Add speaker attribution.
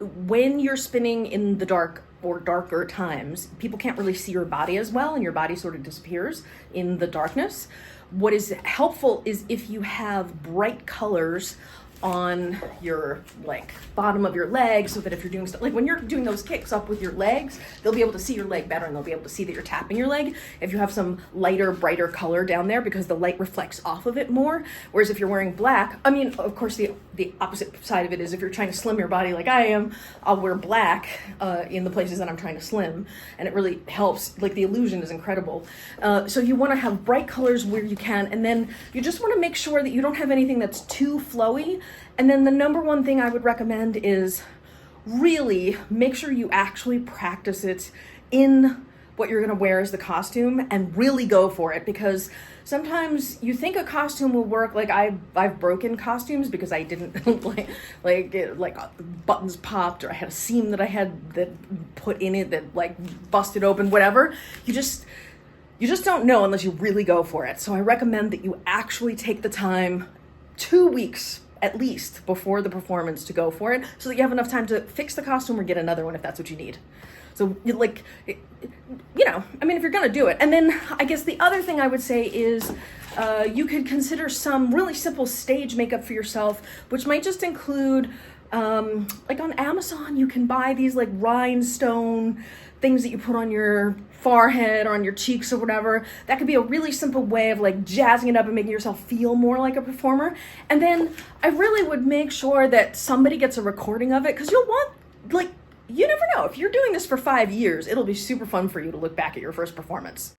Speaker 1: When you're spinning in the dark or darker times, people can't really see your body as well, and your body sort of disappears in the darkness. What is helpful is if you have bright colors on your bottom of your leg, so that if you're doing stuff like when you're doing those kicks up with your legs, they'll be able to see your leg better, and they'll be able to see that you're tapping your leg if you have some lighter, brighter color down there, because the light reflects off of it more. Whereas if you're wearing black, I mean, of course the opposite side of it is if you're trying to slim your body like I am, I'll wear black in the places that I'm trying to slim, and it really helps. Like, the illusion is incredible. So you want to have bright colors where you can, and then you just want to make sure that you don't have anything that's too flowy. And then the number one thing I would recommend is really make sure you actually practice it in what you're going to wear as the costume, and really go for it, because sometimes you think a costume will work. Like, I've broken costumes because I didn't buttons popped, or I had a seam that I had that put in it that busted open, whatever. You just don't know unless you really go for it. So I recommend that you actually take the time, 2 weeks at least before the performance, to go for it, so that you have enough time to fix the costume or get another one if that's what you need. So if you're gonna do it. And then I guess the other thing I would say is you could consider some really simple stage makeup for yourself, which might just include, on Amazon, you can buy these rhinestone things that you put on your forehead or on your cheeks or whatever. That could be a really simple way of jazzing it up and making yourself feel more like a performer. And then I really would make sure that somebody gets a recording of it, because you'll want, you never know, if you're doing this for 5 years, it'll be super fun for you to look back at your first performance.